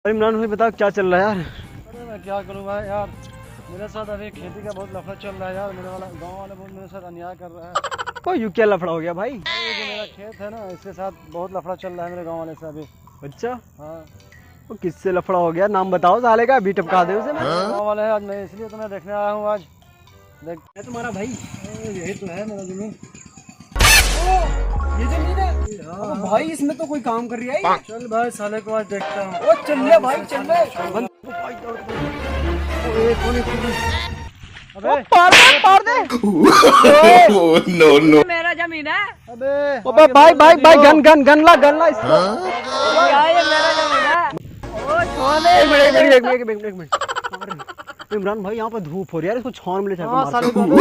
अरे इमरान भाई बताओ क्या चल रहा है यार। अरे मैं क्या करूँ भाई यार, मेरे साथ अभी खेती का बहुत लफड़ा चल रहा है यार। मेरे वाला गांव वाले बहुत मेरे साथ अन्याय कर रहा है। ओ यू क्या लफड़ा हो गया भाई। ये जो मेरा खेत है ना, इसके साथ बहुत लफड़ा चल रहा है मेरे गांव वाले से अभी। अच्छा हाँ, वो किससे लफड़ा हो गया, नाम बताओ साले का, अभी टपका दे उसे। गांव वाले है आज, मैं इसलिए तुम्हें देखने आया हूँ आज। देख मैं तुम्हारा भाई, यही तो है मेरा जमीन। ये जमीन है। अबे भाई इसमें तो कोई काम कर रही है। चल भाई साले को आज देखता हूँ। ओ चल ले भाई चल ले। अबे पार दे। नो नो मेरा जमीन है। अबे अबे भाई भाई भाई गन ला इसको। क्या ये मेरा जमीन है? ओ छोड़े। एक मिनट। इमरान भाई यहाँ पर धूप हो रही है यार, इसको छान में ले जाकर हाँ मार साले को नो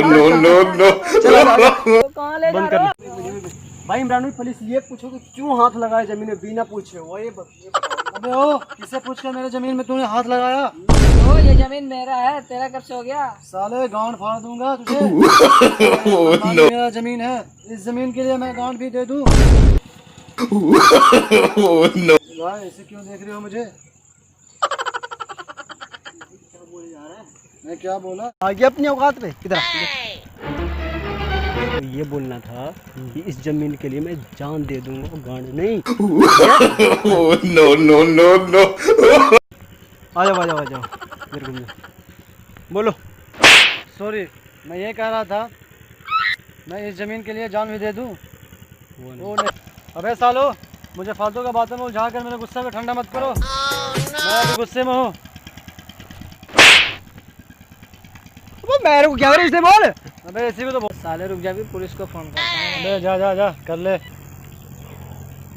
नो नो नो तो कहाँ ले जा बंद रहे कर हो? ले। भाई इमरान भाई पुलिस ये पूछो कि क्यों हाथ लगाए जमीन में बिना पूछे वो ये अबे ओ, किससे पूछ कर मेरे जमीन में तूने हाथ लगाया? ओ ये जमीन मेरा है, तेरा कब से हो गया? साले गांड फाड़ दूंगा तुझे। मेरा जमीन है, इस जमीन के लिए मैं गांड भी दे दूं। भाई ऐसे क्यों देख रहे हो मुझे? मैं क्या बोला? आगे अपनी औकात पे किधर तो ये बोलना था कि इस जमीन के लिए मैं जान दे दूंगा, गांड नहीं। नो नो नो नो आ जाओ मेरे को बोलो। सॉरी, मैं ये कह रहा था, मैं इस जमीन के लिए जान भी दे दूं। वो नहीं। अबे सालो, मुझे फालतू का बातों में उलझा कर मेरे गुस्से में ठंडा मत करो। मैं अभी गुस्से में हूँ। मेरे को क्या करे इसने बोल। अबे इसी को तो बोल। साले रुक जा, भी पुलिस को फोन करता हूँ। अबे जा कर ले।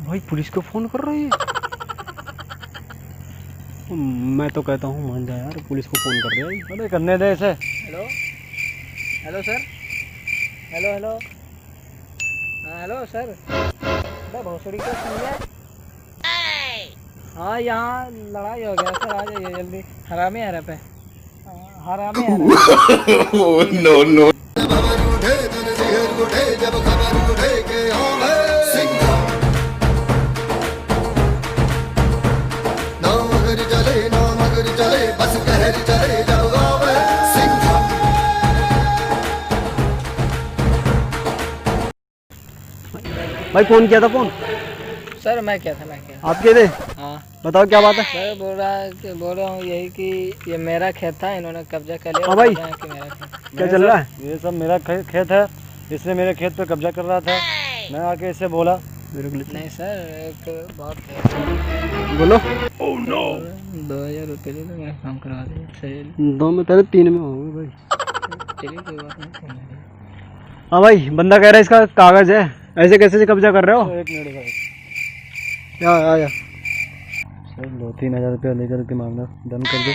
भाई पुलिस को फोन कर रही है। मैं तो कहता हूँ मान जा यार, पुलिस को फोन कर रहे हैं। अबे करने दे इसे। Hello sir. हेलो हाँ हेलो सर। अबे भोसड़ी को सुनिए। हाँ यहाँ लड़ाई हो गया सर, आ जाइए जल्दी। हरामी है पे, हरामी है। नो नो भाई फोन किया था फोन सर मैं क्या था आप किए थे। हाँ बताओ क्या बात है। सर बोल रहा हूँ यही कि ये मेरा खेत था, इन्होंने कब्जा कर लिया। हाँ भाई। बोल रहे हैं कि मेरा खेत। क्या चल रहा है। ये सब मेरा खेत है, इसने मेरे खेत पे कब्जा कर रहा था। मैं आके इससे बोला। मेरे को नहीं सर, एक बात है। बोलो। 2000 रुपये दे दो, मेरा काम करवा दीजिए। 2 में पहले 3 में होंगे भाई। चलिए कोई बात नहीं। हाँ भाई बंदा कह रहा है इसका कागज है, ऐसे कैसे कब्जा कर रहे हो। एक मिनट भाई, क्या आया सर 2-3 हज़ार रुपया लेकर के मामला डन कर दो।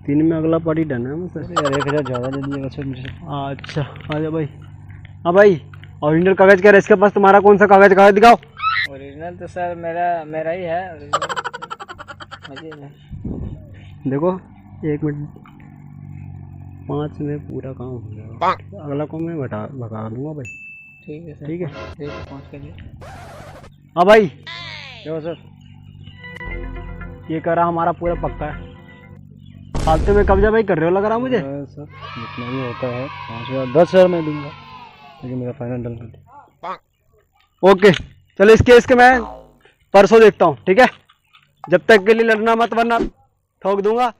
3 में अगला पार्टी डन है मुझसे। यार 1000 ज़्यादा दे दीजिएगा सर मुझे। अच्छा आ जाओ भाई। हाँ भाई ओरिजिनल कागज कह रहा है इसके पास, तुम्हारा कौन सा कागज दिखाओ। ओरिजिनल तो सर मेरा ही है। ओरिजिनल देखो 1 मिनट, 5 में पूरा काम हो जाएगा, अगला काम मैं भगा दूंगा भाई। ठीक है सर। ठीक है पहुँच कर लिए। हाँ भाई क्यों सर? ये कह रहा हमारा पूरा पक्का है, फालतू में कब्जा भाई कर रहे हो लग रहा मुझे। सर जितना भी होता है 5000 10,000 मैं दूंगा, लेकिन मेरा फाइनल डन कर दो। ओके चलो इस केस के मैं परसों देखता हूँ, ठीक है। जब तक के लिए लड़ना मत, वरना ठोक दूंगा।